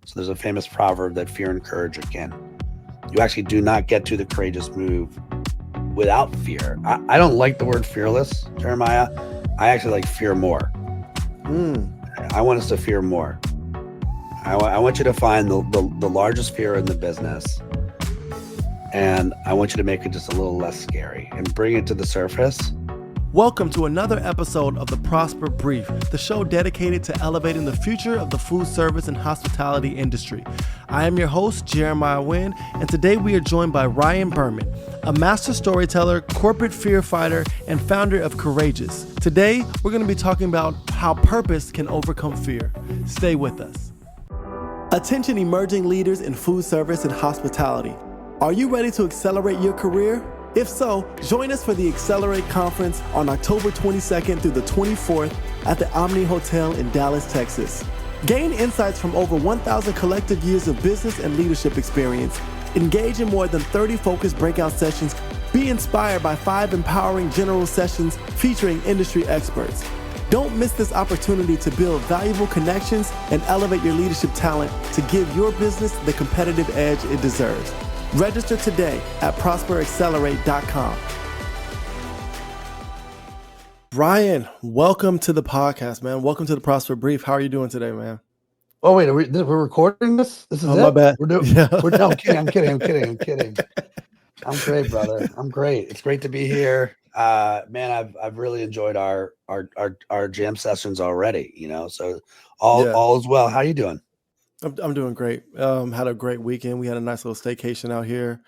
So there's a famous proverb that fear and courage are kin. You actually do not get to the courageous move without fear. I don't like the word fearless, Jeremiah. I actually like fear more. Mm. I want us to fear more. I want you to find the largest fear in the business, and I want you to make it just a little less scary and bring it to the surface. Welcome to another episode of the Prosper Brief, the show dedicated to elevating the future of the food service and hospitality industry. I am your host, Jeremiah Wynn, and today we are joined by Ryan Berman, a master storyteller, corporate fear fighter, and founder of Courageous. Today, we're going to be talking about how purpose can overcome fear. Stay with us. Attention emerging leaders in food service and hospitality. Are you ready to accelerate your career? If so, join us for the Accelerate Conference on October 22nd through the 24th at the Omni Hotel in Dallas, Texas. Gain insights from over 1,000 collective years of business and leadership experience. Engage in more than 30 focused breakout sessions. Be inspired by 5 empowering general sessions featuring industry experts. Don't miss this opportunity to build valuable connections and elevate your leadership talent to give your business the competitive edge it deserves. Register today at prosperaccelerate.com. Ryan, welcome to the podcast, man. Welcome to the Prosper Brief. How are you doing today, man? Oh wait, we're recording this? This is my it? bad. We're doing. Yeah. No, I'm kidding. I'm great, brother. I'm great. It's great to be here. Man, I've really enjoyed our jam sessions already. So all is well. How you doing? I'm doing great. Had a great weekend. We had a nice little staycation out here.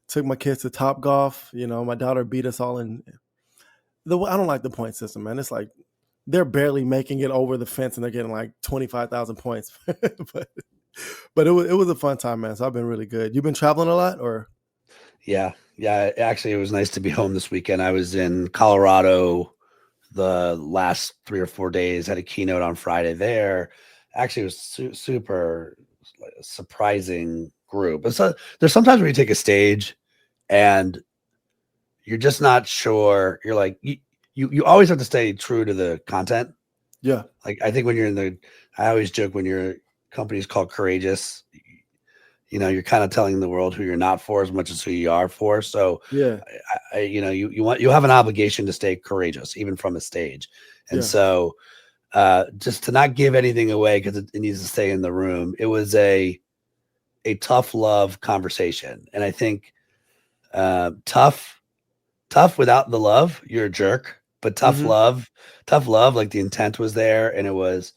Took my kids to Top Golf. My daughter beat us all in. I don't like the point system, man. It's like they're barely making it over the fence, and they're getting like 25,000 points. but it was a fun time, man. So I've been really good. You've been traveling a lot, or? Yeah. Actually, it was nice to be home this weekend. I was in Colorado the last 3 or 4 days. Had a keynote on Friday there. Actually, it was super surprising group. But there's sometimes where you take a stage and you're just not sure. You're like you always have to stay true to the content. Yeah. Like I think I always joke when your company's called Courageous, you're kind of telling the world who you're not for as much as who you are for. So yeah, you have an obligation to stay courageous even from a stage. And so just to not give anything away because it needs to stay in the room. It was a tough love conversation. And I think tough without the love, you're a jerk, but tough love, like the intent was there. And it was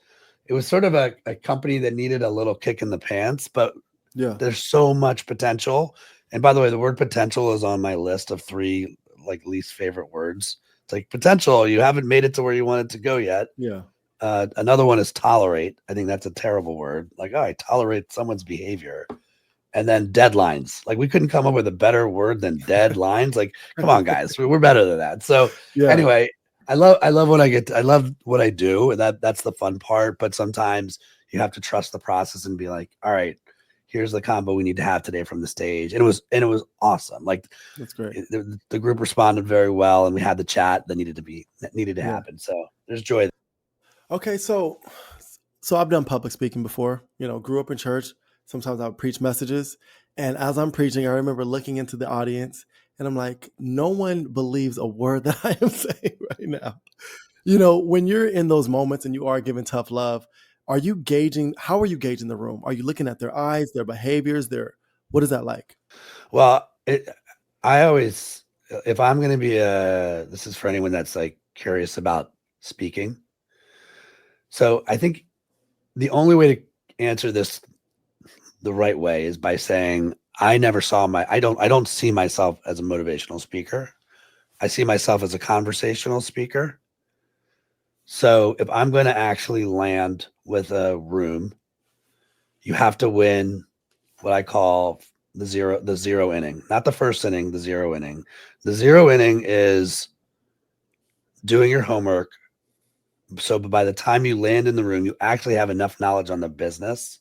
sort of a company that needed a little kick in the pants, but there's so much potential. And by the way, the word potential is on my list of 3 like least favorite words. It's like potential. You haven't made it to where you want it to go yet. Yeah. Another one is tolerate. I think that's a terrible word. Like, I tolerate someone's behavior. And then deadlines. Like we couldn't come up with a better word than deadlines. Like, come on, guys, we're better than that. So anyway, I love what I love what I do, and that's the fun part. But sometimes you have to trust the process and be like, all right, here's the combo we need to have today from the stage. And it was awesome. Like that's great. The group responded very well, and we had the chat that needed to happen. So there's joy. Okay, so I've done public speaking before. Grew up in church. Sometimes I would preach messages, and as I'm preaching, I remember looking into the audience, and I'm like, no one believes a word that I am saying right now. When you're in those moments and you are giving tough love, how are you gauging the room? Are you looking at their eyes, their behaviors, what is that like? Well, I always, if I'm going to be this is for anyone that's like curious about speaking. So I think the only way to answer this the right way is by saying, I don't see myself as a motivational speaker. I see myself as a conversational speaker. So if I'm going to actually land with a room, you have to win what I call the zero inning, not the first inning, the zero inning. The zero inning is doing your homework. So by the time you land in the room, you actually have enough knowledge on the business.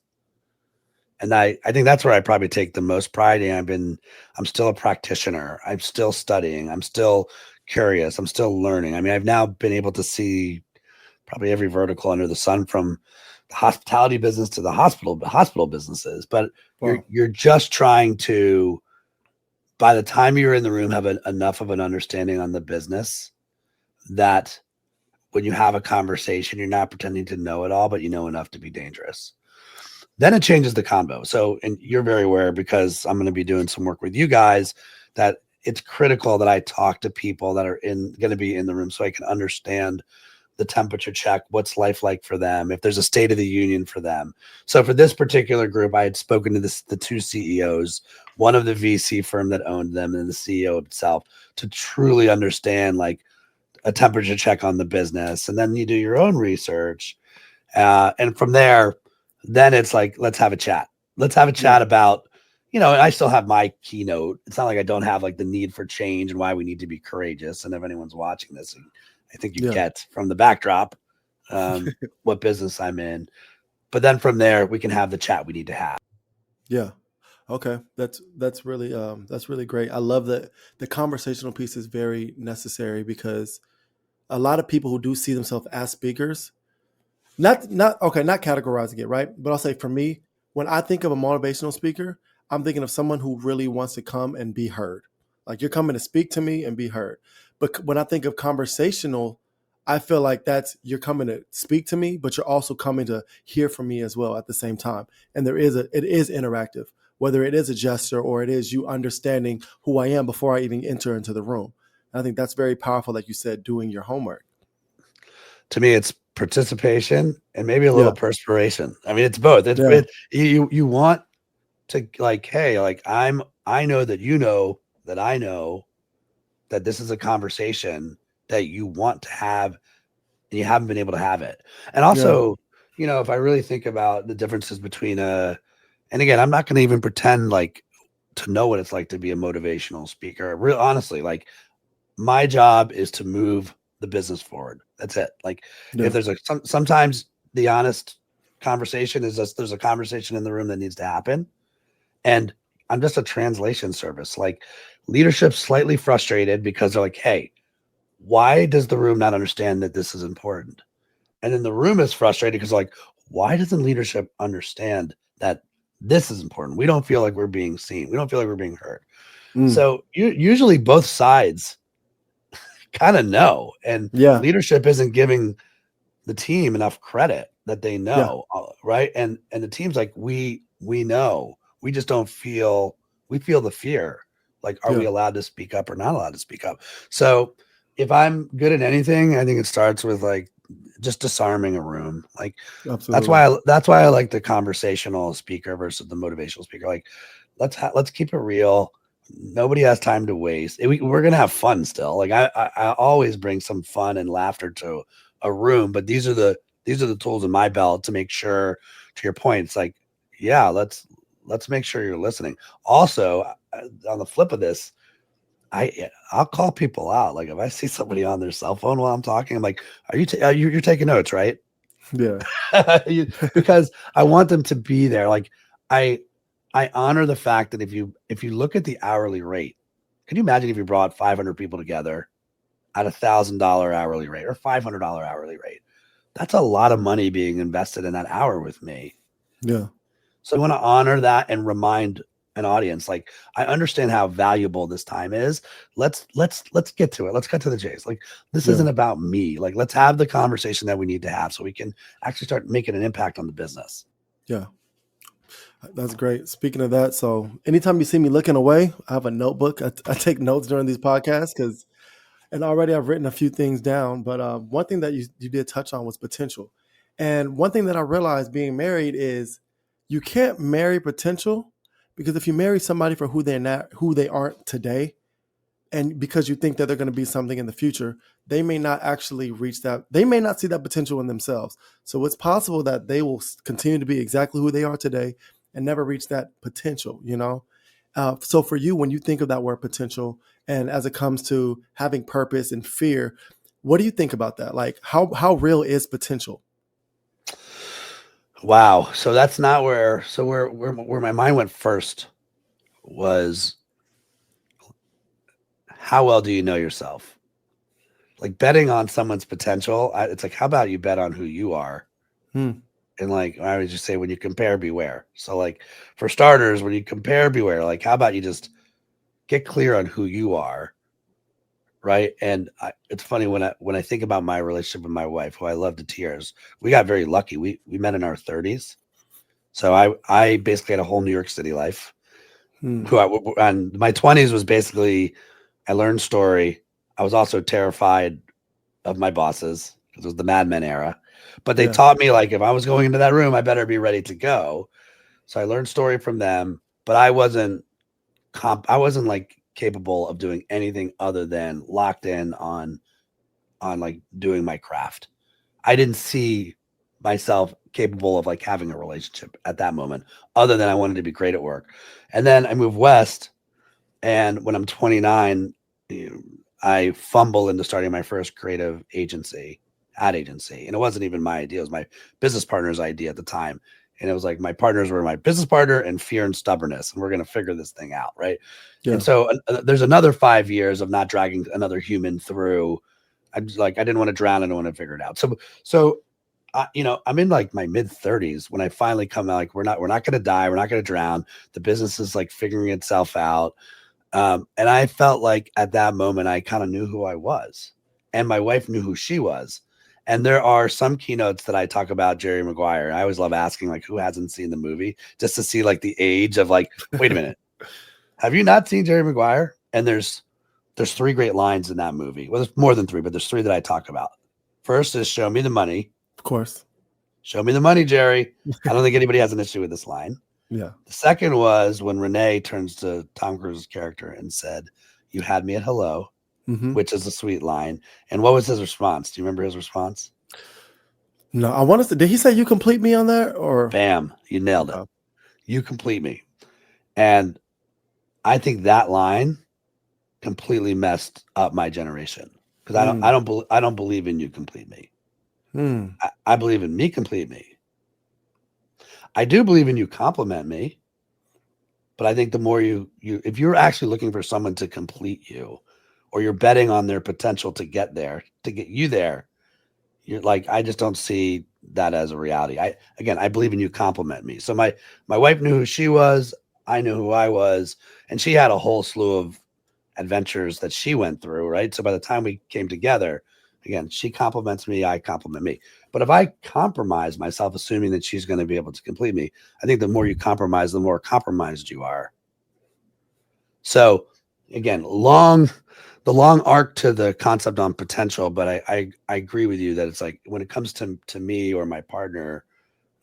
And I think that's where I probably take the most pride in. I'm still a practitioner. I'm still studying. I'm still curious. I'm still learning. I mean, I've now been able to see probably every vertical under the sun, from the hospitality business to the hospital businesses, but Wow. you're just trying to, by the time you're in the room, have enough of an understanding on the business that when you have a conversation, you're not pretending to know it all, but you know enough to be dangerous. Then it changes the combo. So, and you're very aware, because I'm going to be doing some work with you guys, that it's critical that I talk to people that are going to be in the room, so I can understand the temperature check, what's life like for them, if there's a state of the union for them. So for this particular group, I had spoken to the two CEOs, one of the VC firm that owned them and the CEO itself, to truly understand like a temperature check on the business. And then you do your own research. And from there, then it's like, let's have a chat. Let's have a chat about, and I still have my keynote. It's not like I don't have like the need for change and why we need to be courageous. And if anyone's watching this, I think you get from the backdrop what business I'm in. But then from there, we can have the chat we need to have. Yeah. Okay. That's really great. I love that the conversational piece is very necessary, because a lot of people who do see themselves as speakers, not categorizing it, right? But I'll say, for me, when I think of a motivational speaker, I'm thinking of someone who really wants to come and be heard. Like, you're coming to speak to me and be heard. But when I think of conversational, I feel like you're coming to speak to me, but you're also coming to hear from me as well at the same time. And it is interactive, whether it is a gesture or it is you understanding who I am before I even enter into the room. And I think that's very powerful, like you said, doing your homework. To me, it's participation and maybe a little perspiration. I mean, it's both. You want to, like, hey, like I know that I know that this is a conversation that you want to have and you haven't been able to have it. And also, if I really think about the differences between and again, I'm not going to even pretend like to know what it's like to be a motivational speaker. Real honestly, like, my job is to move the business forward. That's it. Like, if there's sometimes the honest conversation is just, there's a conversation in the room that needs to happen. And I'm just a translation service. Like, leadership's slightly frustrated because they're like, hey, why does the room not understand that this is important? And then the room is frustrated because, like, why doesn't leadership understand that this is important? We don't feel like we're being seen. We don't feel like we're being heard. So usually both sides kind of know, and leadership isn't giving the team enough credit that they know, right? And the team's like, we know, we just don't feel, we feel the fear. Like, are we allowed to speak up or not allowed to speak up? So if I'm good at anything, I think it starts with like just disarming a room. Like, Absolutely. that's why I like the conversational speaker versus the motivational speaker. Like, let's keep it real. Nobody has time to waste. We're gonna have fun still. Like, I always bring some fun and laughter to a room, but these are the tools in my belt to make sure, to your point, it's like, let's make sure you're listening. Also, on the flip of this, I'll call people out. Like, if I see somebody on their cell phone while I'm talking, I'm like, are you you're taking notes, right? Yeah. Because I want them to be there. Like, I honor the fact that if you look at the hourly rate, can you imagine if you brought 500 people together at $1,000 hourly rate or $500 hourly rate? That's a lot of money being invested in that hour with me. Yeah. So I want to honor that and remind an audience, like, I understand how valuable this time is. Let's get to it. Let's cut to the chase. Like, this isn't about me. Like, let's have the conversation that we need to have so we can actually start making an impact on the business. Yeah. That's great. Speaking of that, so anytime you see me looking away, I have a notebook. I take notes during these podcasts and already I've written a few things down. But one thing that you did touch on was potential. And one thing that I realized being married is you can't marry potential, because if you marry somebody for who they aren't today, and because you think that they're going to be something in the future, they may not actually reach that. They may not see that potential in themselves. So it's possible that they will continue to be exactly who they are today and never reach that potential, So for you, when you think of that word potential, and as it comes to having purpose and fear, what do you think about that? Like, how real is potential? Wow. So that's not where my mind went first was, how well do you know yourself? Like, betting on someone's potential, it's like, how about you bet on who you are? And like I would just say, when you compare, beware. So like for starters, when you compare, beware. Like how about you just get clear on who you are, right? And it's funny when I think about my relationship with my wife, who I love to tears. We got very lucky. We met in our 30s, so I basically had a whole New York City life. Hmm. And my 20s was basically I learned story. I was also terrified of my bosses because it was the Mad Men era, but they Yeah. taught me like if I was going into that room, I better be ready to go. So I learned story from them, but I wasn't like capable of doing anything other than locked in on like doing my craft. I didn't see myself capable of like having a relationship at that moment, other than I wanted to be great at work. And then I moved west, and when I'm 29, I fumble into starting my first creative ad agency. And it wasn't even my idea, it was my business partner's idea at the time. And it was like my partners were my business partner and fear and stubbornness, and we're going to figure this thing out, right? Yeah. And so there's another 5 years of not dragging another human through. I'm just like, I didn't want to drown. I don't want to figure it out. So I'm in like my mid 30s when I finally come out. Like, we're not going to die. We're not going to drown. The business is like figuring itself out. And I felt like at that moment, I kind of knew who I was, and my wife knew who she was. And there are some keynotes that I talk about Jerry Maguire. I always love asking like, who hasn't seen the movie, just to see like the age of like, wait a minute, have you not seen Jerry Maguire? And there's three great lines in that movie. Well, there's more than three, but there's three that I talk about. First is show me the money. Of course. Show me the money, Jerry. I don't think anybody has an issue with this line. Yeah. The second was when Renee turns to Tom Cruise's character and said, "You had me at hello," Mm-hmm. which is a sweet line. And what was his response? Do you remember his response? No, I want to. Did he say you complete me on that or? Bam, you nailed it. No. You complete me. And I think that line completely messed up my generation, because I don't believe in you complete me. Hmm. I believe in me complete me. I do believe in you compliment me, but I think the more if you're actually looking for someone to complete you, or you're betting on their potential to get there, to get you there, you're like, I just don't see that as a reality. I believe in you compliment me. So my wife knew who she was, I knew who I was, and she had a whole slew of adventures that she went through, right? So by the time we came together, again, she compliments me, I compliment me. But if I compromise myself, assuming that she's going to be able to complete me, I think the more you compromise, the more compromised you are. So again, the long arc to the concept on potential, but I agree with you that it's like when it comes to me or my partner,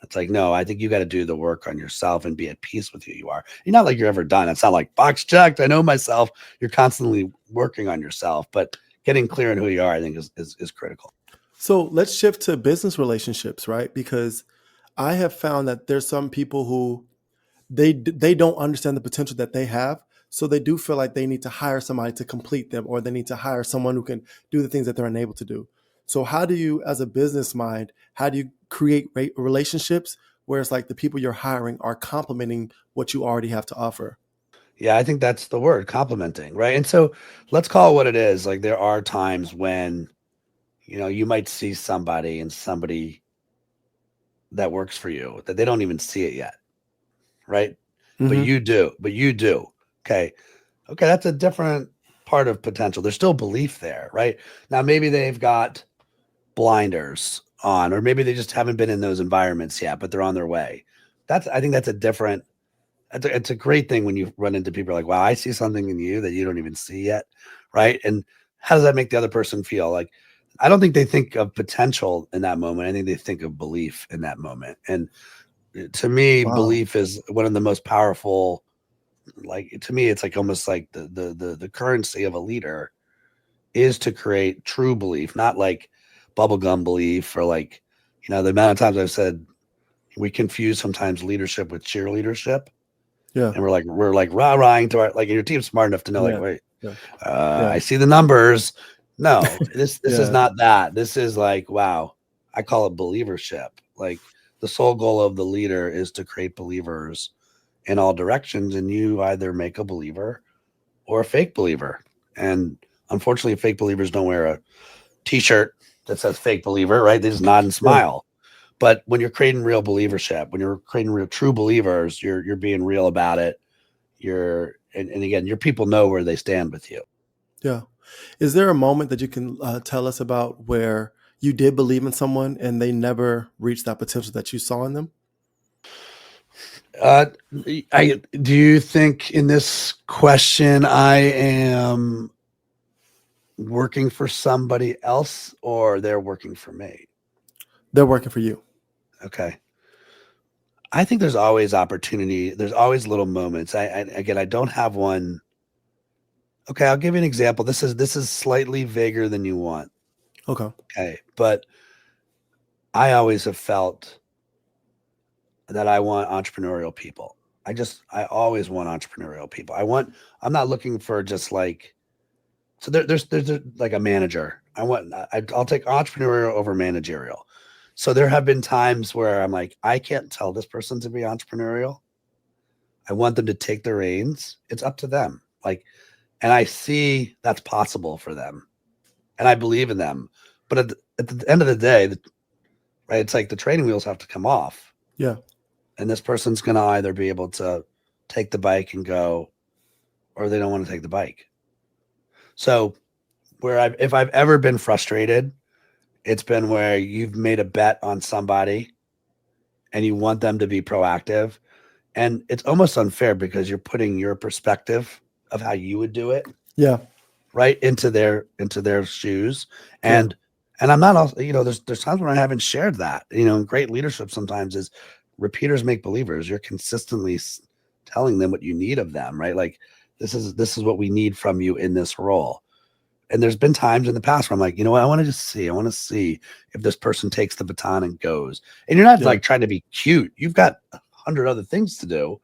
it's like, no, I think you got to do the work on yourself and be at peace with who you are. You're not like you're ever done. It's not like box checked. I know myself. You're constantly working on yourself, but getting clear on who you are, I think is critical. So let's shift to business relationships, right? Because I have found that there's some people who they don't understand the potential that they have, so they do feel like they need to hire somebody to complete them, or they need to hire someone who can do the things that they're unable to do. So how do you, as a business mind, how do you create relationships where it's like the people you're hiring are complementing what you already have to offer? Yeah, I think that's the word, complimenting, right? And so let's call it what it is. Like there are times when, you might see somebody that works for you that they don't even see it yet, right? But Mm-hmm. you do. Okay. Okay, that's a different part of potential. There's still belief there, right? Now maybe they've got blinders on, or maybe they just haven't been in those environments yet, but they're on their way. I think that's a different it's a great thing when you run into people like, wow, I see something in you that you don't even see yet, right? And how does that make the other person feel? Like, I don't think they think of potential in that moment. I think they think of belief in that moment. And to me, Wow. belief is one of the most powerful. Like to me, it's like almost like the currency of a leader is to create true belief, not like bubblegum belief, or like, the amount of times I've said we confuse sometimes leadership with cheerleadership. Yeah. And we're like rah-rahing to our, like, your team's smart enough to know, like, Yeah. wait, Yeah. Yeah. I see the numbers. No, this is Yeah. not that. This is like, wow, I call it believership. Like the sole goal of the leader is to create believers in all directions, and you either make a believer or a fake believer. And unfortunately, fake believers don't wear a t-shirt that says fake believer, right? They just nod and Yeah. smile. But when you're creating real believership, when you're creating real true believers, you're being real about it. And again, your people know where they stand with you. Yeah. Is there a moment that you can tell us about where you did believe in someone and they never reached that potential that you saw in them? Do you think in this question I am working for somebody else or they're working for me? They're working for you. Okay. I think there's always opportunity. There's always little moments. Again, I don't have one. Okay, I'll give you an example. This is slightly vaguer than you want. Okay. Okay, but I always have felt that I want entrepreneurial people. I always want entrepreneurial people. I'm not looking for just like, so there's like a manager. I'll take entrepreneurial over managerial. So there have been times where I'm like, I can't tell this person to be entrepreneurial. I want them to take the reins. It's up to them. Like, and I see that's possible for them and I believe in them. But at the end of the day, right, it's like the training wheels have to come off. Yeah. And this person's going to either be able to take the bike and go, or they don't want to take the bike. So if I've ever been frustrated, it's been where you've made a bet on somebody and you want them to be proactive. And it's almost unfair because you're putting your perspective of how you would do it. Yeah. Right into their shoes. And I'm not also, there's times when I haven't shared that, great leadership sometimes is repeaters make believers. You're consistently telling them what you need of them, right? Like this is what we need from you in this role. And there's been times in the past where I'm like, you know what? I want to see if this person takes the baton and goes. And you're not like trying to be cute. You've got 100 other things to do,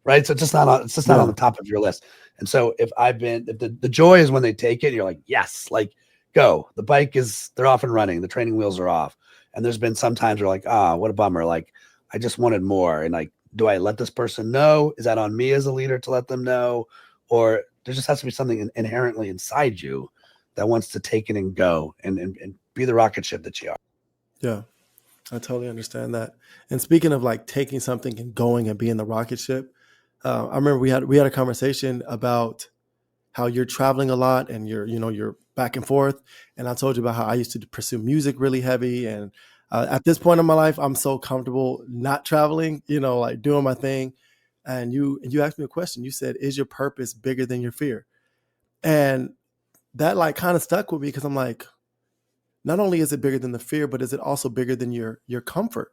right? So it's just not on the top of your list. And so if the joy is when they take it, you're like, yes, like go. The bike they're off and running. The training wheels are off. And there's been some times where like, what a bummer. Like I just wanted more. And like, do I let this person know? Is that on me as a leader to let them know? Or there just has to be something inherently inside you that wants to take it and go and be the rocket ship that you are. Yeah, I totally understand that. And speaking of like taking something and going and being the rocket ship, I remember we had a conversation about how you're traveling a lot and you're back and forth. And I told you about how I used to pursue music really heavy. And at this point in my life, I'm so comfortable not traveling, like doing my thing. And you asked me a question. You said, "Is your purpose bigger than your fear?" And that like kind of stuck with me because I'm like, not only is it bigger than the fear, but is it also bigger than your comfort?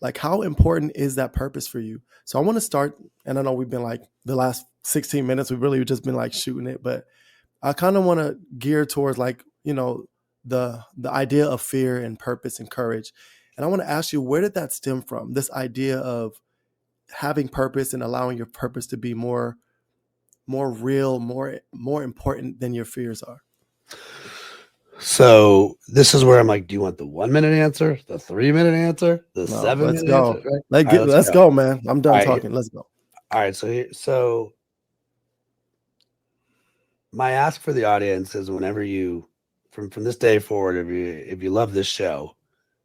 Like, how important is that purpose for you? So I want to start, and I know we've been like the last 16 minutes, we've really just been like shooting it, but I kind of want to gear towards like, the idea of fear and purpose and courage. And I want to ask you, where did that stem from? This idea of having purpose and allowing your purpose to be more real, more important than your fears are. So this is where I'm like, do you want the 1 minute answer, the 3 minute answer, the 7 minute answer? Right? Let's go, man. I'm done talking. Let's go. All right. So my ask for the audience is whenever you, from this day forward, if you love this show,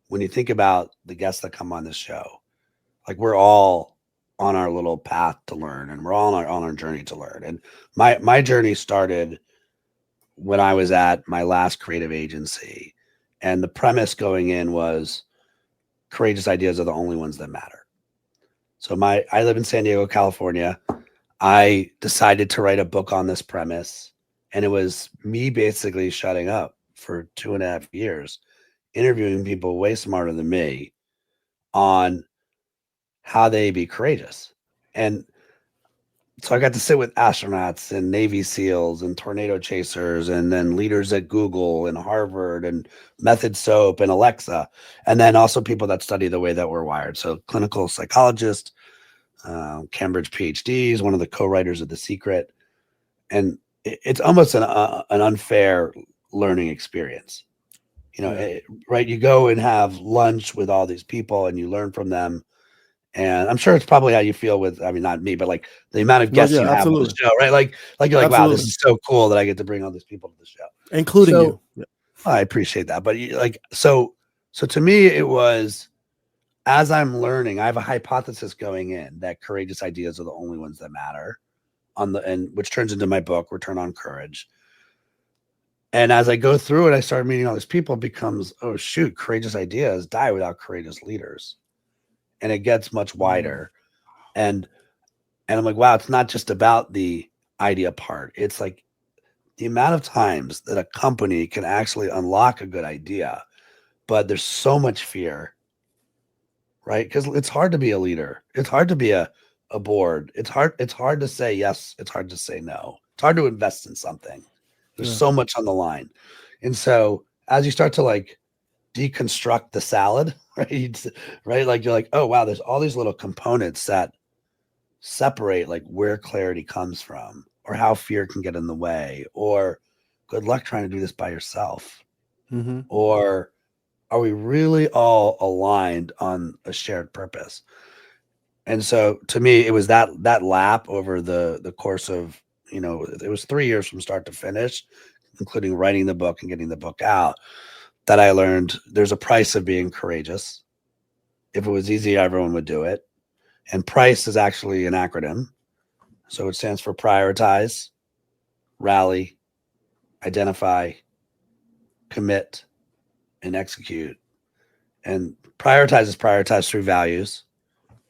when you think about the guests that come on this show, like we're all on our little path to learn and we're all on our journey to learn. And my journey started when I was at my last creative agency. And the premise going in was courageous ideas are the only ones that matter. So I live in San Diego, California. I decided to write a book on this premise. And it was me basically shutting up for 2.5 years, interviewing people way smarter than me on how they be courageous. And so I got to sit with astronauts and Navy SEALs and tornado chasers and then leaders at Google and Harvard and Method Soap and Alexa. And then also people that study the way that we're wired. So clinical psychologist, Cambridge PhDs, one of the co-writers of The Secret. And it's almost an unfair learning experience. Right? You go and have lunch with all these people and you learn from them. And I'm sure it's probably how you feel with, I mean, not me, but like the amount of guests you have on the show, right? Like you're like, wow, this is so cool that I get to bring all these people to the show, including you. I appreciate that. But so to me, it was, as I'm learning, I have a hypothesis going in that courageous ideas are the only ones that matter and which turns into my book, Return on Courage. And as I go through it, I start meeting all these people. It becomes, oh shoot, courageous ideas die without courageous leaders. And it gets much wider. And I'm like, wow, it's not just about the idea part. It's like the amount of times that a company can actually unlock a good idea, but there's so much fear, right? Because it's hard to be a leader. It's hard to be a board. It's hard to say yes. It's hard to say no. It's hard to invest in something. There's so much on the line. And so as you start to like deconstruct the salad, right? Right. Like you're like, oh wow, there's all these little components that separate like where clarity comes from or how fear can get in the way, or good luck trying to do this by yourself. Or are we really all aligned on a shared purpose? And so to me, it was that lap over the course of, it was 3 years from start to finish, including writing the book and getting the book out, that I learned there's a price of being courageous. If it was easy, everyone would do it. And PRICE is actually an acronym. So it stands for prioritize, rally, identify, commit, and execute. And prioritize is prioritize through values.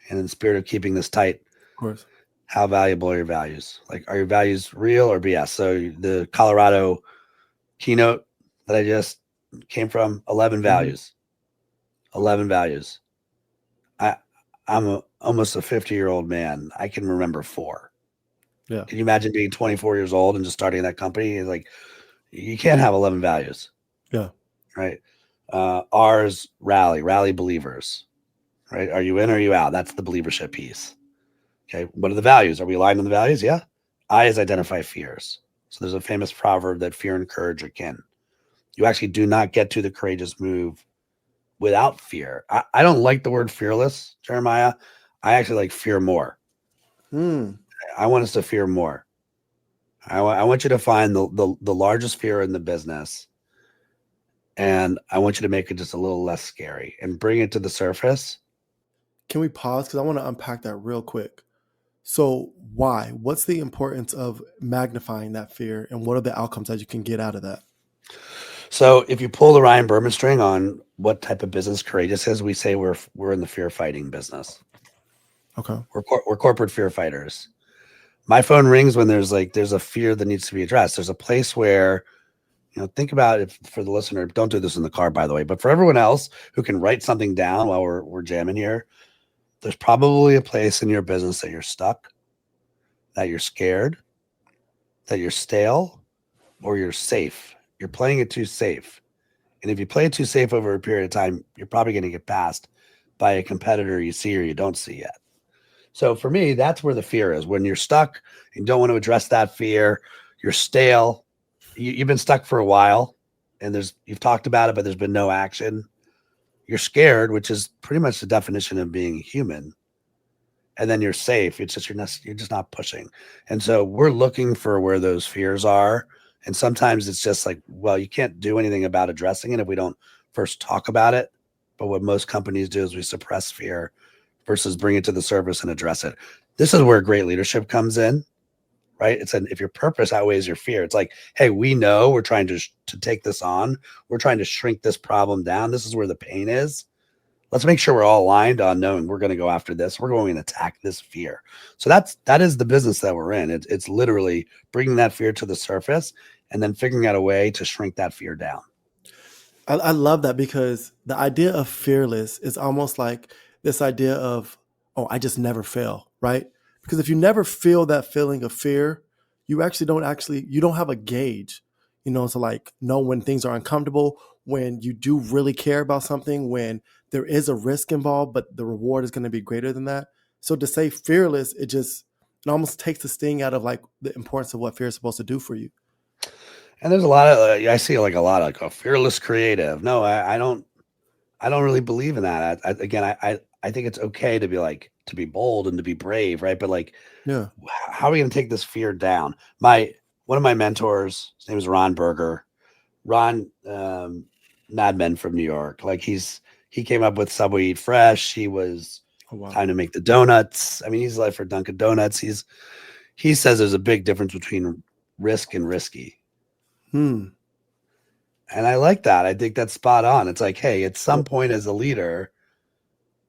And in the spirit of keeping this tight, Of course. How valuable are your values? Like, are your values real or BS? So the Colorado keynote that I just came from, 11 values. 11 values. I'm almost a 50-year-old man. I can remember 4. Yeah. Can you imagine being 24 years old and just starting that company? It's like, you can't have 11 values. Yeah. Right. R's rally believers. Right. Are you in or are you out? That's the believership piece. Okay. What are the values? Are we aligned on the values? Yeah. I is identify fears. So there's a famous proverb that fear and courage are kin. You actually do not get to the courageous move without fear. I don't like the word fearless, Jeremiah. I actually like fear more. I want us to fear more. I want you to find the largest fear in the business, and I want you to make it just a little less scary and bring it to the surface. Can we pause? Because I want to unpack that real quick. So why? What's the importance of magnifying that fear, and what are the outcomes that you can get out of that? So if you pull the Ryan Berman string on what type of business courageous is, we say we're in the fear fighting business. Okay. We're corporate fear fighters. My phone rings when there's a fear that needs to be addressed. There's a place where, think about it for the listener. Don't do this in the car, by the way, but for everyone else who can write something down while we're jamming here, there's probably a place in your business that you're stuck, that you're scared, that you're stale, or you're safe. You're playing it too safe. And if you play it too safe over a period of time, you're probably going to get passed by a competitor you see or you don't see yet. So for me, that's where the fear is. When you're stuck and don't want to address that fear, you're stale. You've been stuck for a while and you've talked about it, but there's been no action. You're scared, which is pretty much the definition of being human. And then you're safe. It's just you're just not pushing. And so we're looking for where those fears are. And sometimes it's just like, well, you can't do anything about addressing it if we don't first talk about it. But what most companies do is we suppress fear versus bring it to the surface and address it. This is where great leadership comes in, right? If your purpose outweighs your fear, it's like, hey, we know we're trying to take this on. We're trying to shrink this problem down. This is where the pain is. Let's make sure we're all aligned on knowing we're going to go after this. We're going to attack this fear. So that is the business that we're in. It's literally bringing that fear to the surface and then figuring out a way to shrink that fear down. I love that, because the idea of fearless is almost like this idea of, oh, I just never fail, right? Because if you never feel that feeling of fear, you don't have a gauge, to like know when things are uncomfortable, when you do really care about something, when there is a risk involved, but the reward is going to be greater than that. So to say fearless, it almost takes the sting out of like the importance of what fear is supposed to do for you. And there's a lot of, I see like a lot of a fearless creative. No, I don't really believe in that. I think it's okay to be bold and to be brave. Right. But like, yeah, how are we going to take this fear down? One of my mentors, his name is Ron Berger. Ron, Mad Men from New York. Like he's He came up with Subway Eat Fresh. He was Oh, wow. time to make the donuts. I mean, he's like for Dunkin' Donuts. He says there's a big difference between risk and risky. Hmm. And I like that. I think that's spot on. It's like, hey, at some Yeah. point as a leader,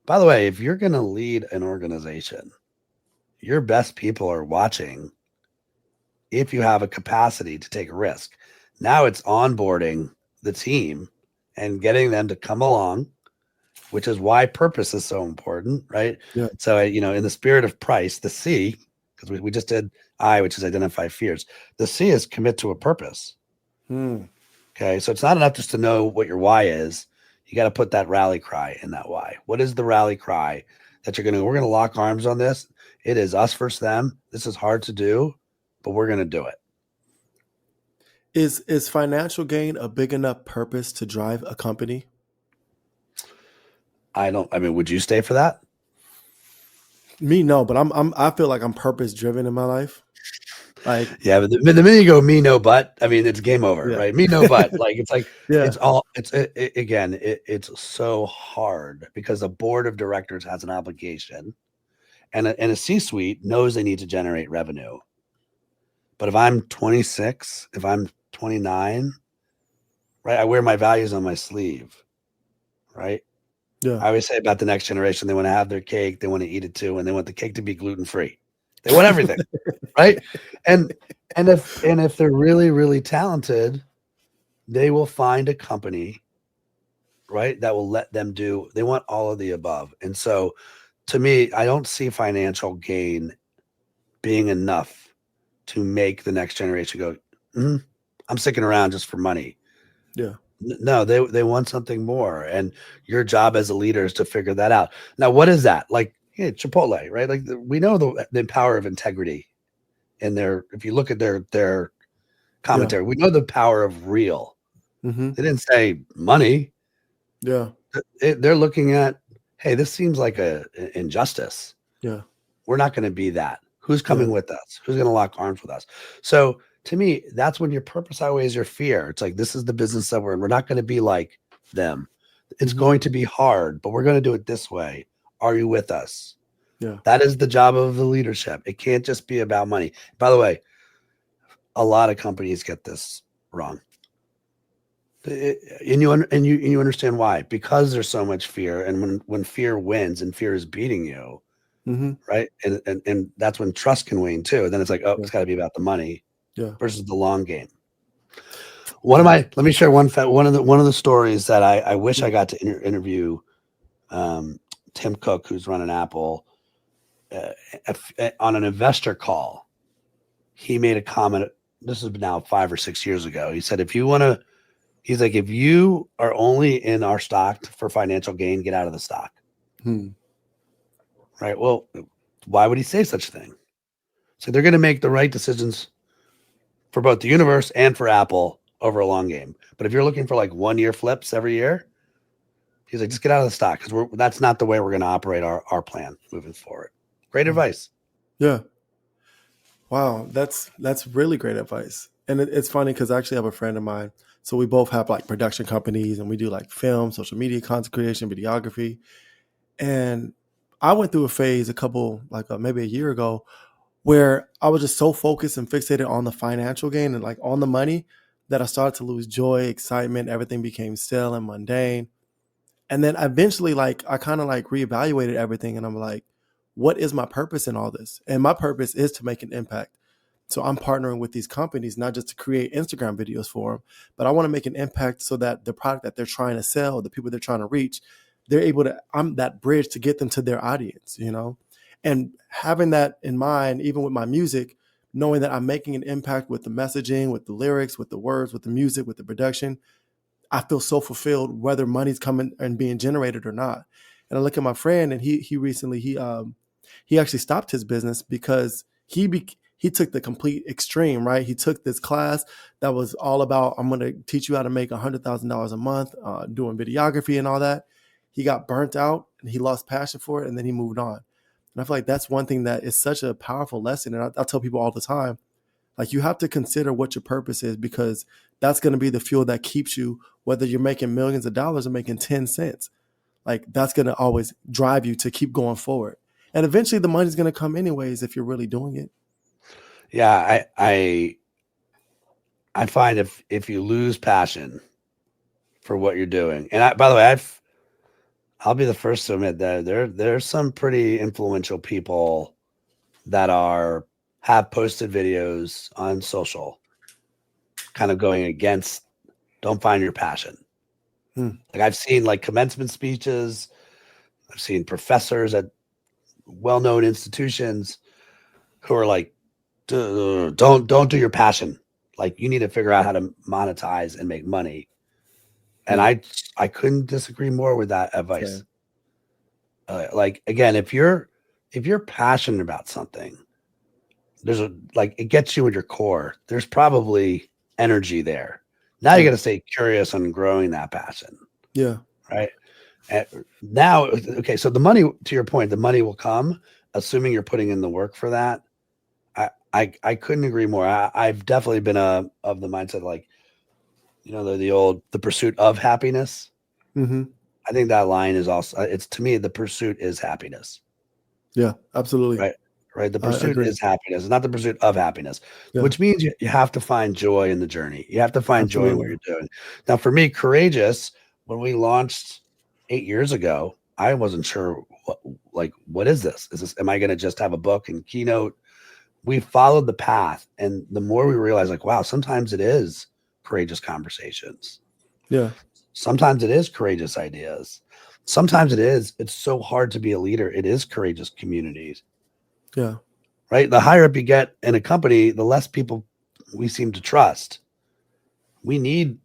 by the way, if you're going to lead an organization, your best people are watching if you have a capacity to take a risk. Now it's onboarding the team and getting them to come along, which is why purpose is so important, right? Yeah. So, in the spirit of price, the C, because we just did I, which is identify fears, the C is commit to a purpose. Hmm. Okay. So it's not enough just to know what your why is. You got to put that rally cry in that why. What is the rally cry that we're going to lock arms on this? It is us versus them. This is hard to do, but we're going to do it. Is financial gain a big enough purpose to drive a company? I mean, would you stay for that? Me, no, but I feel like I'm purpose driven in my life. Like, Yeah, but the minute you go me no but, I mean it's game over, yeah. right? Me no but, like it's like Yeah. it's all again. It's so hard because the board of directors has an obligation, and a C-suite knows they need to generate revenue. But if I'm 26, if I'm 29, right, I wear my values on my sleeve, right? Yeah. I always say about the next generation, they want to have their cake, they want to eat it too, and they want the cake to be gluten free. They want everything, right? And if they're really really talented, they will find a company, right, that will let them do. They want all of the above, and so to me, I don't see financial gain being enough to make the next generation go, I'm sticking around just for money. Yeah. No, they want something more, and your job as a leader is to figure that out. Now, what is that? Like, Chipotle, right? Like we know the power of integrity in their. If you look at their Yeah. commentary, we know the power of real. Mm-hmm. They didn't say money. Yeah. They're looking at, hey, this seems like a injustice. Yeah. We're not going to be that. Who's Yeah. coming with us? Who's going to lock arms with us? So to me, that's when your purpose outweighs your fear. It's like, this is the business that we're in. We're not going to be like them. It's Mm-hmm. going to be hard, but we're going to do it this way. Are you with us? Yeah. That is the job of the leadership. It can't just be about money. By the way, a lot of companies get this wrong. And you understand why, because there's so much fear, and when fear wins and fear is beating you, Mm-hmm. right, and that's when trust can wane too. Then it's like, oh, Yeah. it's got to be about the money Yeah. versus the long game. Yeah. Let me share one of the stories that I wish I got to interview Tim Cook, who's running Apple, uh, on an investor call. He made a comment. This is now 5 or 6 years ago. He said, he's like, if you are only in our stock for financial gain, get out of the stock. Hmm. Right. Well, why would he say such a thing? So they're going to make the right decisions for both the universe and for Apple over a long game. But if you're looking for like 1 year flips every year, he's like, just get out of the stock, because that's not the way we're going to operate our plan moving forward. Great advice. Yeah. Wow, that's really great advice. And it's funny because I actually have a friend of mine. So we both have like production companies and we do like film, social media, content creation, videography. And I went through a phase maybe a year ago where I was just so focused and fixated on the financial gain and like on the money that I started to lose joy, excitement, everything became stale and mundane. And then eventually, like, I kind of like reevaluated everything and I'm like, what is my purpose in all this? And my purpose is to make an impact. So I'm partnering with these companies, not just to create Instagram videos for them, but I want to make an impact so that the product that they're trying to sell, the people they're trying to reach, they're able to, I'm that bridge to get them to their audience, you know? And having that in mind, even with my music, knowing that I'm making an impact with the messaging, with the lyrics, with the words, with the music, with the production, I feel so fulfilled whether money's coming and being generated or not. And I look at my friend, and he recently he actually stopped his business because he took the complete extreme, right? He took this class that was all about, I'm going to teach you how to make $100,000 a month, doing videography and all that. He got burnt out and he lost passion for it, and then he moved on. And I feel like that's one thing that is such a powerful lesson. And I tell people all the time, like, you have to consider what your purpose is, because that's going to be the fuel that keeps you, whether you're making millions of dollars or making 10 cents. like that's going to always drive you to keep going forward. And eventually the money's going to come anyways if you're really doing it. Yeah, I find if you lose passion for what you're doing, and by the way, I'll be the first to admit that there's some pretty influential people that have posted videos on social, kind of going against don't find your passion. Like I've seen like commencement speeches, I've seen professors at well-known institutions who are like, don't do your passion. Like you need to figure out how to monetize and make money. And I couldn't disagree more with that advice. Like again, if you're passionate about something, there's it gets you in your core. There's probably energy there. Now you got to stay curious on growing that passion. Yeah. Right. And now, okay. So the money, to your point, the money will come, assuming you're putting in the work for that. I couldn't agree more. I've definitely been of the mindset, like, the pursuit of happiness. Mm-hmm. I think that line is also, it's to me, the pursuit is happiness. Yeah, absolutely. Right. The pursuit is happiness, not the pursuit of happiness, which means you have to find joy in the journey. You have to find joy in what you're doing. Now, for me, Courageous, when we launched 8 years ago, I wasn't sure what is this? Am I going to just have a book and keynote? We followed the path. And the more we realized, like, wow, sometimes it is courageous conversations. Yeah. Sometimes it is courageous ideas. Sometimes it's so hard to be a leader. It is courageous communities. Yeah. Right. The higher up you get in a company, the less people we seem to trust. We need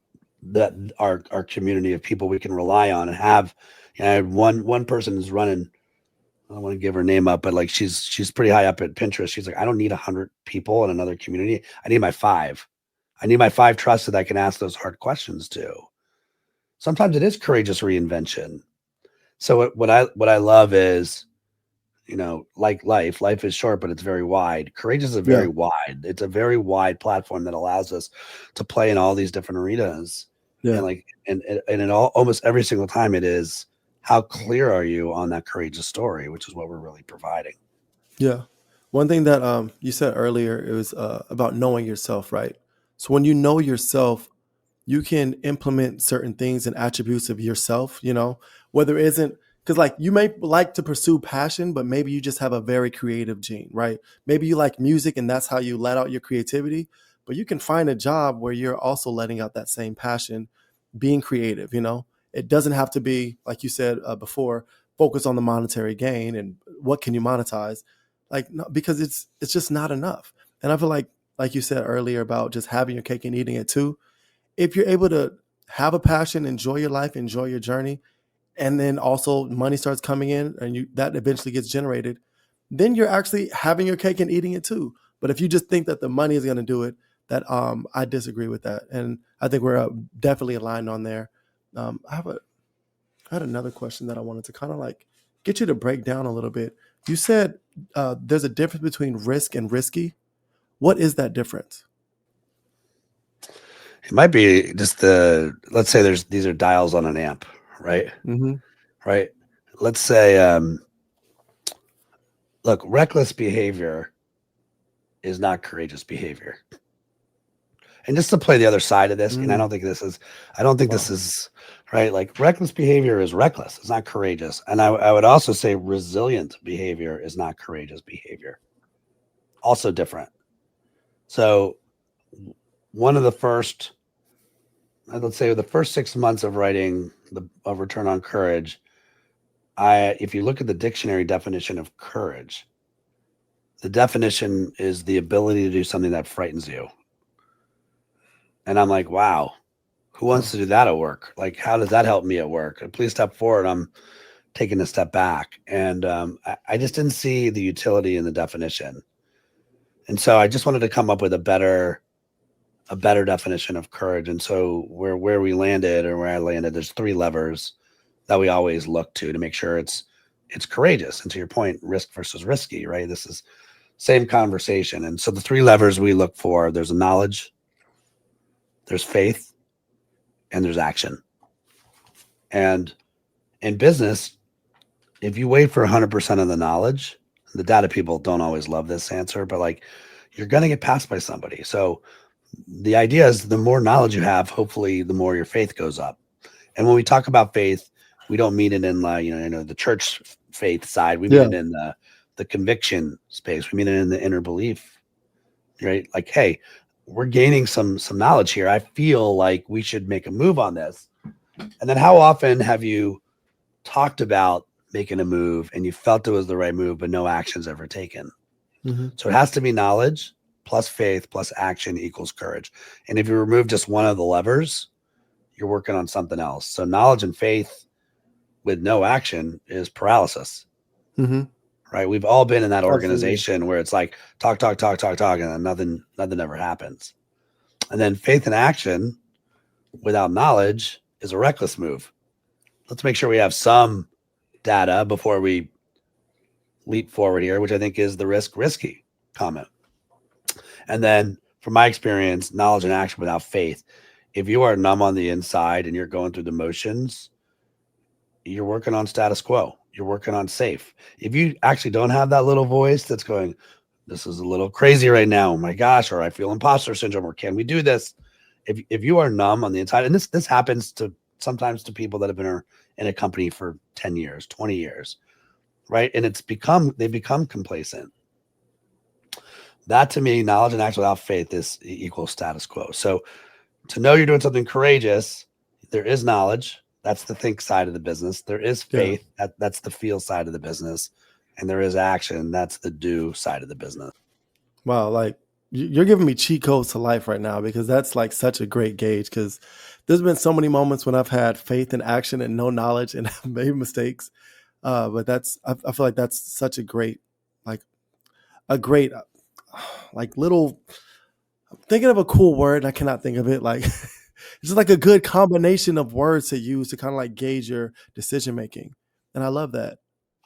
our community of people we can rely on and have. One person is running. I don't want to give her name up, but like she's pretty high up at Pinterest. She's like, I don't need 100 people in another community. I need my 5. I need my 5 trusted that I can ask those hard questions to. Sometimes it is courageous reinvention. So what I love is, like life is short, but it's very wide. Courageous is very wide. It's a very wide platform that allows us to play in all these different arenas. Yeah. And in almost every single time it is, how clear are you on that courageous story, which is what we're really providing. Yeah. One thing that you said earlier, it was about knowing yourself, right? So when you know yourself, you can implement certain things and attributes of yourself, whether it isn't, because like you may like to pursue passion, but maybe you just have a very creative gene, right? Maybe you like music and that's how you let out your creativity, but you can find a job where you're also letting out that same passion, being creative, It doesn't have to be, like you said before, focus on the monetary gain and what can you monetize, no, because it's just not enough. And I feel like you said earlier about just having your cake and eating it too. If you're able to have a passion, enjoy your life, enjoy your journey, and then also money starts coming in and that eventually gets generated, then you're actually having your cake and eating it too. But if you just think that the money is going to do it, that I disagree with that. And I think we're definitely aligned on there. I had another question that I wanted to kind of get you to break down a little bit. You said there's a difference between risk and risky. What is that difference? It might be just let's say these are dials on an amp, right? Mm-hmm. Right. Let's say, look, reckless behavior is not courageous behavior. And just to play the other side of this, and I don't think this is right. Like reckless behavior is reckless. It's not courageous. And I would also say resilient behavior is not courageous behavior. Also different. So one of the first, let's say the first 6 months of writing of Return on Courage, if you look at the dictionary definition of courage, the definition is the ability to do something that frightens you. And I'm like, wow, who wants to do that at work? Like, how does that help me at work? Please step forward. I'm taking a step back. And I just didn't see the utility in the definition. And so I just wanted to come up with a better definition of courage. And so where we landed, or where I landed, there's 3 levers that we always look to make sure it's courageous. And to your point, risk versus risky, right? This is same conversation. And so the 3 levers we look for, there's knowledge, there's faith, and there's action. And in business, if you wait for 100% of the knowledge, the data people don't always love this answer, but like you're going to get passed by somebody. So the idea is the more knowledge you have, hopefully the more your faith goes up. And when we talk about faith, we don't mean it in like, the church faith side. We mean Yeah. it in the conviction space. We mean it in the inner belief, right? Like, hey, we're gaining some knowledge here. I feel like we should make a move on this. And then how often have you talked about making a move and you felt it was the right move, but no action's ever taken? Mm-hmm. So it has to be knowledge plus faith plus action equals courage. And if you remove just one of the levers, you're working on something else. So knowledge and faith with no action is paralysis, Mm-hmm. right? We've all been in that Absolutely. organization where it's like talk, and then nothing ever happens. And then faith and action without knowledge is a reckless move. Let's make sure we have some data before we leap forward here, which I think is the risky comment. And then from my experience, knowledge and action without faith, if you are numb on the inside and you're going through the motions, you're working on status quo. You're working on safe. If you actually don't have that little voice that's going, this is a little crazy right now, oh my gosh, or I feel imposter syndrome, or can we do this? If you are numb on the inside, and this happens to sometimes to people that have been in a company for 10 years, 20 years, right? And they become complacent. That to me, knowledge and action without faith is equal status quo. So to know you're doing something courageous, there is knowledge. That's the think side of the business. There is faith. That's the feel side of the business. And there is action. That's the do side of the business. Wow. Like you're giving me cheat codes to life right now, because that's like such a great gauge, because there's been so many moments when I've had faith and action and no knowledge and I've made mistakes. But I feel like that's such a great little, I'm thinking of a cool word and I cannot think of it. Like it's just like a good combination of words to use to kind of like gauge your decision making. And I love that.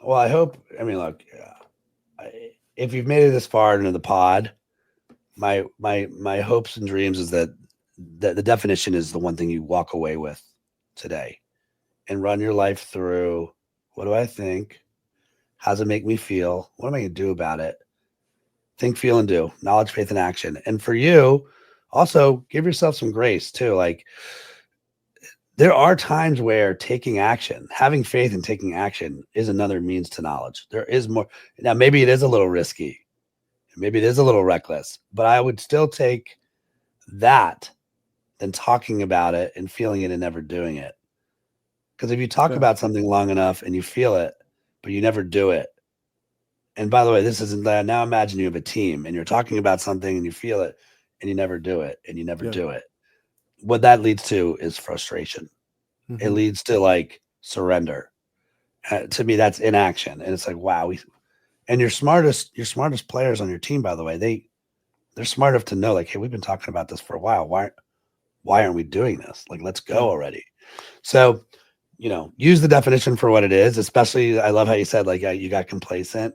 Well, look, if you've made it this far into the pod, my hopes and dreams is that the definition is the one thing you walk away with today and run your life through. What do I think? How does it make me feel? What am I going to do about it? Think, feel, and do. Knowledge, faith, and action. And for you, also give yourself some grace too. Like there are times where taking action, having faith and taking action is another means to knowledge. There is more. Now, maybe it is a little risky. Maybe it is a little reckless, but I would still take that than talking about it and feeling it and never doing it. Because if you talk about something long enough and you feel it, but you never do it. And by the way, this isn't that. Now imagine you have a team and you're talking about something and you feel it and you never do it and you never do it. What that leads to is frustration. Mm-hmm. It leads to like surrender. To me, that's inaction. And it's like, wow. And your smartest players on your team, by the way, they're smart enough to know like, hey, we've been talking about this for a while. Why aren't we doing this? Like, let's go already. So, use the definition for what it is. Especially, I love how you said like you got complacent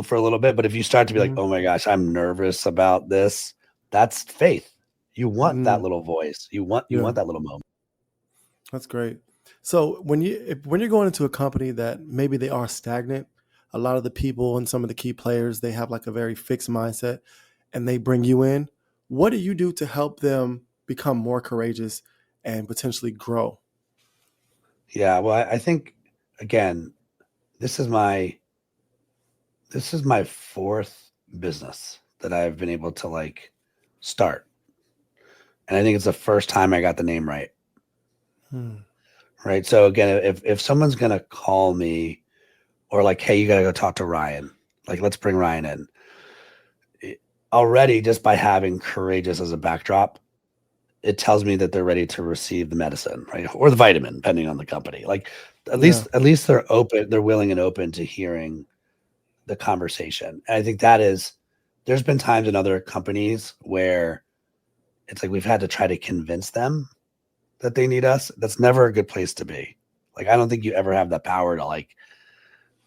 for a little bit, but if you start to be like, oh my gosh, I'm nervous about this, that's faith. You want that little voice. You want that little moment. That's great. So when you're going into a company that maybe they are stagnant, a lot of the people and some of the key players, they have like a very fixed mindset, and they bring you in. What do you do to help them become more courageous and potentially grow? Yeah, well, I think again, this is my fourth business that I've been able to like start. And I think it's the first time I got the name right. Right. So again, if someone's going to call me or like, hey, you got to go talk to Ryan, like, let's bring Ryan in. Already just by having courageous as a backdrop, it tells me that they're ready to receive the medicine, right? Or the vitamin, depending on the company. Like at least they're open, they're willing and open to hearing the conversation. And I think there's been times in other companies where it's like we've had to try to convince them that they need us. That's never a good place to be. Like, I don't think you ever have that power to like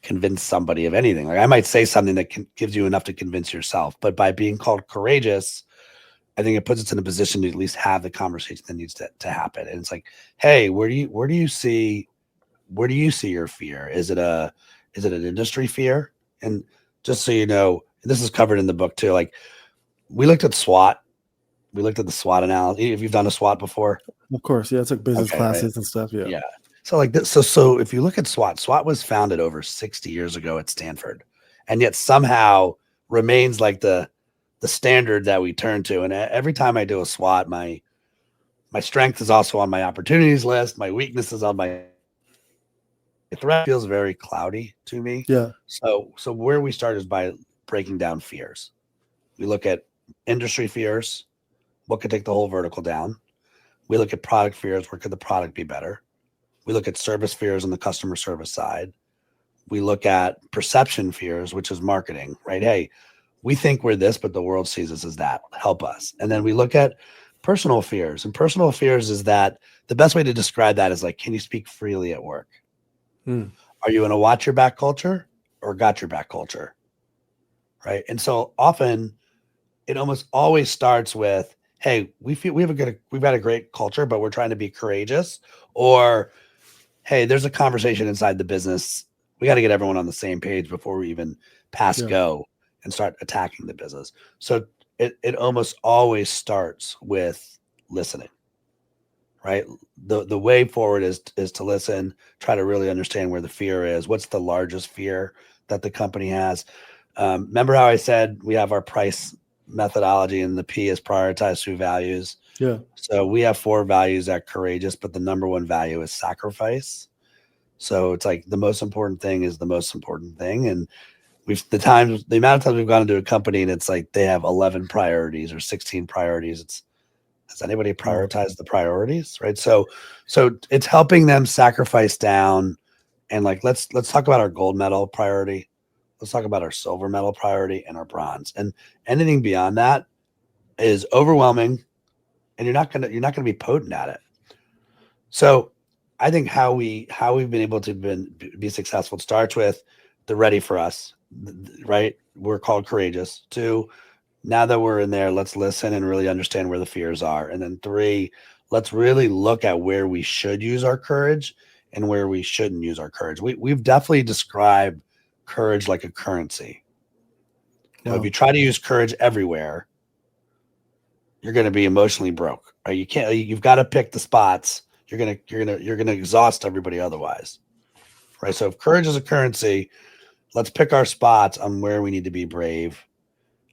convince somebody of anything. Like I might say something that gives you enough to convince yourself, but by being called courageous, I think it puts us in a position to at least have the conversation that needs to happen. And it's like, hey, where do you see where do you see your fear? Is it an industry fear? And just so you know, this is covered in the book too. Like we looked at SWOT. We looked at the SWOT analysis. If you've done a SWOT before, Of course. Yeah. I took business okay, right? classes and stuff. Yeah. Yeah. So like this, so if you look at SWOT was founded over 60 years ago at Stanford, and yet somehow remains like the standard that we turn to. And every time I do a SWOT, my strength is also on my opportunities list. My weakness is on my threat. Feels very cloudy to me. Yeah. So where we start is by breaking down fears. We look at industry fears. What could take the whole vertical down? We look at product fears. Where could the product be better? We look at service fears on the customer service side. We look at perception fears, which is marketing, right? Hey, we think we're this, but the world sees us as that. Help us. And then we look at personal fears. And personal fears is that the best way to describe that is like, can you speak freely at work? Are you in a watch your back culture or got your back culture? Right. And so often it almost always starts with, hey, we've got a great culture, but we're trying to be courageous. Or, hey, there's a conversation inside the business. We got to get everyone on the same page before we even pass go and start attacking the business. So it almost always starts with listening, right? The way forward is to listen, try to really understand where the fear is. What's the largest fear that the company has? Remember how I said we have our price methodology and the P is prioritize through values. Yeah. So we have 4 values at Courageous, but the number 1 value is sacrifice. So it's like the most important thing is the most important thing. And the amount of times we've gone into a company and it's like they have 11 priorities or 16 priorities. Has anybody prioritized the priorities? Right. So it's helping them sacrifice down and like, let's talk about our gold medal priority. Let's talk about our silver medal priority and our bronze, and anything beyond that is overwhelming and you're not going to be potent at it. So I think how we've been able to be successful starts with the ready for us, right? We're called Courageous. 2, now that we're in there, let's listen and really understand where the fears are. And then 3, let's really look at where we should use our courage and where we shouldn't use our courage. We've definitely described courage like a currency. Now, if you try to use courage everywhere, you're going to be emotionally broke. Right? You've got to pick the spots. You're going to exhaust everybody otherwise. Right? So if courage is a currency, let's pick our spots on where we need to be brave.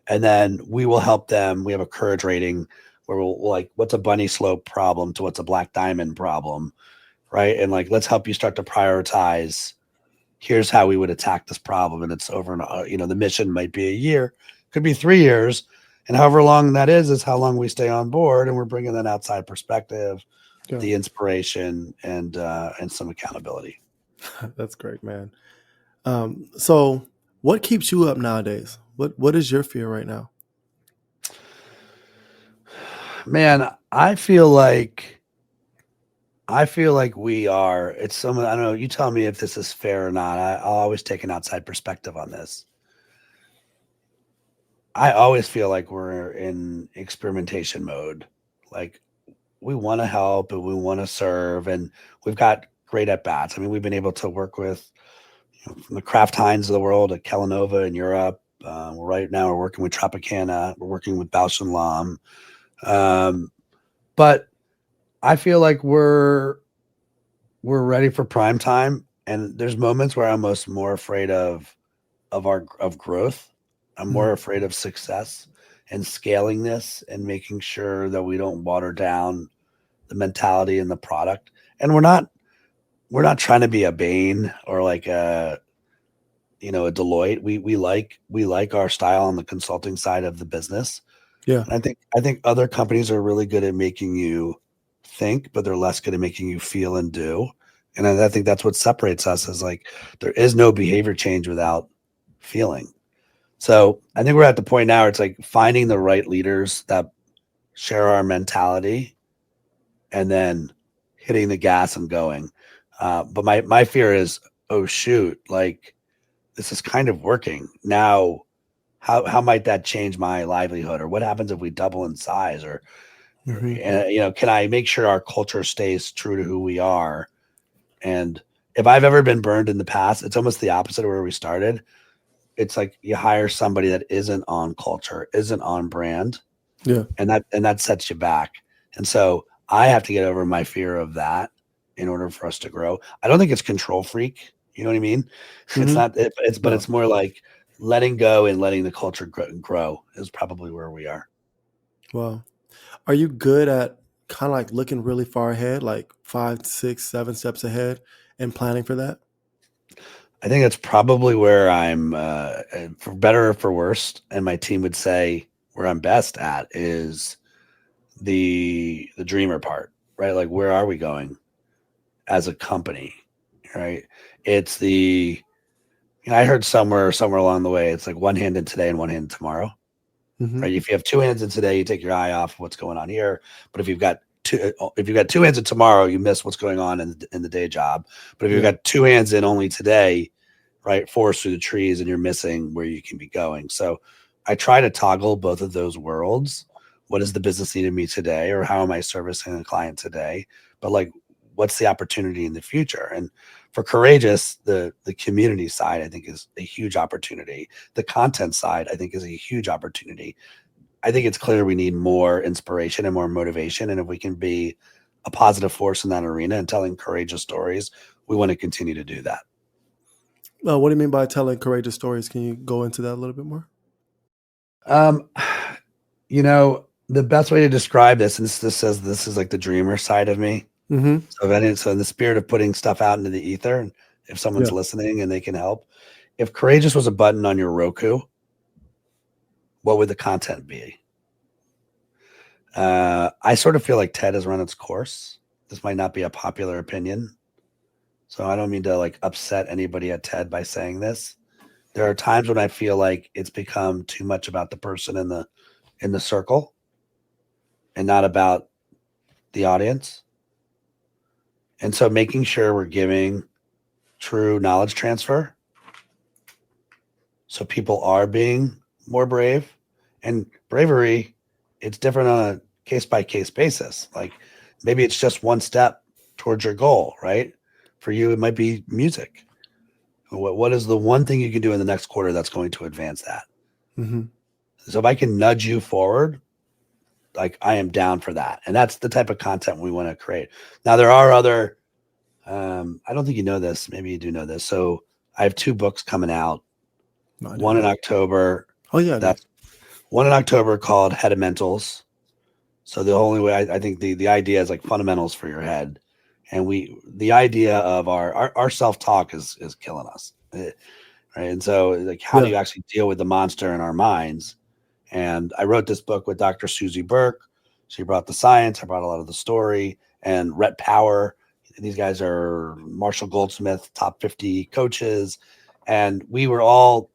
And then we will help them. We have a courage rating where we'll like, what's a bunny slope problem to what's a black diamond problem, right? And like, let's help you start to prioritize. Here's how we would attack this problem. And it's over, the mission might be a year, could be 3 years. And however long that is how long we stay on board. And we're bringing that outside perspective, the inspiration and some accountability. That's great, man. So what keeps you up nowadays? What is your fear right now? Man, I feel like we are, I don't know, you tell me if this is fair or not. I'll always take an outside perspective on this. I always feel like we're in experimentation mode. Like we want to help and we want to serve and we've got great at bats. I mean, we've been able to work with from the Kraft Heinz of the world at Kellanova in Europe. Right now we're working with Tropicana. We're working with Bausch and Lomb. But I feel like we're ready for prime time. And there's moments where I'm almost more afraid of growth. I'm more afraid of success and scaling this and making sure that we don't water down the mentality and the product. And we're not trying to be a Bain or like a Deloitte. We like our style on the consulting side of the business. Yeah. And I think other companies are really good at making you think, but they're less good at making you feel and do. And I think that's what separates us is like, there is no behavior change without feeling. So I think we're at the point now where it's like finding the right leaders that share our mentality and then hitting the gas and going. But my fear is, oh shoot, like this is kind of working now. How might that change my livelihood, or what happens if we double in size, or can I make sure our culture stays true to who we are, and if I've ever been burned in the past, it's almost the opposite of where we started. It's like you hire somebody that isn't on culture, isn't on brand, Yeah. and that sets you back. And so I have to get over my fear of that in order for us to grow. I don't think it's control freak. You know what I mean? It's Mm-hmm. not. But No. it's more like letting go and letting the culture grow is probably where we are. Wow. Are you good at kind of like looking really far ahead, like 5, 6, 7 steps ahead and planning for that? I think that's probably where I'm, for better or for worse, and my team would say where I'm best at is the dreamer part, right? Like where are we going as a company, right? It's I heard somewhere along the way, it's like one hand in today and one hand in tomorrow, Mm-hmm. right? If you have two hands in today, you take your eye off what's going on here. But if you've got two hands in tomorrow, you miss what's going on in the day job. But if you've Yeah. got two hands in only today, right, forest through the trees, and you're missing where you can be going. So I try to toggle both of those worlds. What is the business need of me today, or how am I servicing a client today? But like, what's the opportunity in the future? And for Courageous, the community side I think is a huge opportunity. The content side I think is a huge opportunity. I think it's clear we need more inspiration and more motivation. And if we can be a positive force in that arena and telling courageous stories, we want to continue to do that. What do you mean by telling courageous stories? Can you go into that a little bit more? Um, the best way to describe this, and this says this is like the dreamer side of me. Mm-hmm. So in the spirit of putting stuff out into the ether, and if someone's Yeah. listening and they can help, if courageous was a button on your Roku, what would the content be? I sort of feel like TED has run its course. This might not be a popular opinion, so I don't mean to like upset anybody at TED by saying this. There are times when I feel like it's become too much about the person in the circle and not about the audience. And so making sure we're giving true knowledge transfer so people are being more brave. And bravery, it's different on a case by case basis. Like maybe it's just one step towards your goal, right? For you, it might be music. What is the one thing you can do in the next quarter that's going to advance that? Mm-hmm. So if I can nudge you forward, like I am down for that. And that's the type of content we want to create. Now there are other I don't think you know this. Maybe you do know this. So I have two books coming out. No, I One didn't in know. October. Oh yeah, I do. That's one in October called Headamentals. So the only way I think the idea is like fundamentals for your head. And the idea of our self-talk is killing us. Right. And so like how do Yeah. you actually deal with the monster in our minds? And I wrote this book with Dr. Susie Burke. She brought the science, I brought a lot of the story, and Rhett Power. These guys are Marshall Goldsmith, top 50 coaches. And we were all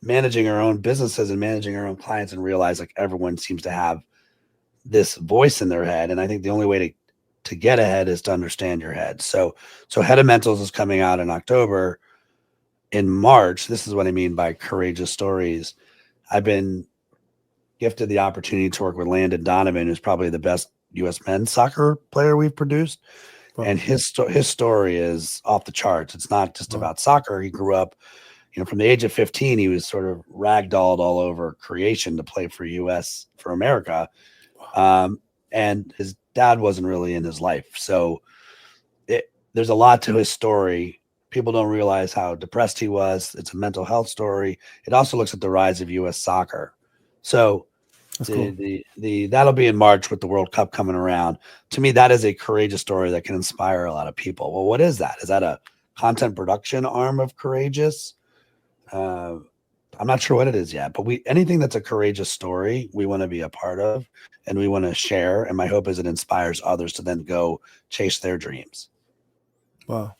managing our own businesses and managing our own clients and realized like everyone seems to have this voice in their head. And I think the only way to get ahead is to understand your head. So Head of Mentals is coming out in October. In March, this is what I mean by courageous stories. I've been gifted the opportunity to work with Landon Donovan, who's probably the best U.S. men's soccer player we've produced. Wow. And his story is off the charts. It's not just Wow. about soccer. He grew up, from the age of 15, he was sort of ragdolled all over creation to play for America. Um, and his dad wasn't really in his life. So there's a lot to his story. People don't realize how depressed he was. It's a mental health story. It also looks at the rise of U.S. soccer. So That's cool. the that'll be in March with the World Cup coming around. To me, that is a courageous story that can inspire a lot of people. Well, what is that? Is that a content production arm of Courageous? Uh, I'm not sure what it is yet, but anything that's a courageous story, we want to be a part of and we want to share. And my hope is it inspires others to then go chase their dreams. Wow.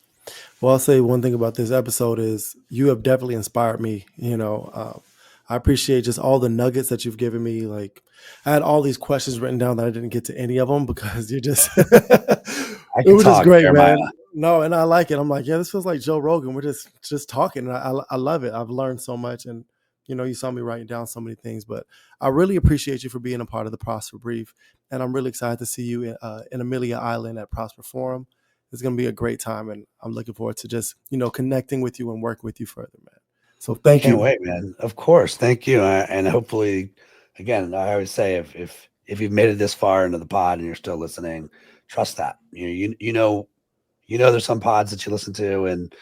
Well, I'll say one thing about this episode is you have definitely inspired me. I appreciate just all the nuggets that you've given me. Like, I had all these questions written down that I didn't get to any of them because you just, I it can was just talk, great, Jeremiah. man. No, and I like it. I'm like, yeah, this feels like Joe Rogan. We're just talking. And I love it. I've learned so much, and you saw me writing down so many things. But I really appreciate you for being a part of the Prosper Brief, and I'm really excited to see you in Amelia Island at Prosper Forum. It's going to be a great time, and I'm looking forward to just, connecting with you and working with you further, man. So thank you. Can't wait, man. Of course. Thank you. And hopefully, again, I always say if you've made it this far into the pod and you're still listening, trust that. You know there's some pods that you listen to and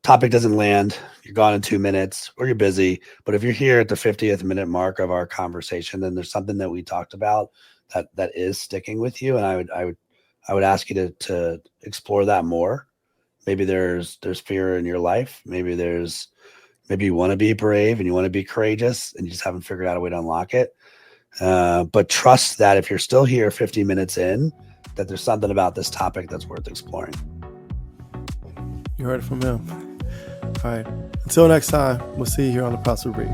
topic doesn't land, you're gone in 2 minutes or you're busy. But if you're here at the 50th minute mark of our conversation, then there's something that we talked about that is sticking with you. And I would ask you to explore that more. Maybe there's fear in your life. Maybe you want to be brave and you want to be courageous and you just haven't figured out a way to unlock it. But trust that if you're still here 50 minutes in, that there's something about this topic that's worth exploring. You heard it from him. All right. Until next time, we'll see you here on the Prosper Brief.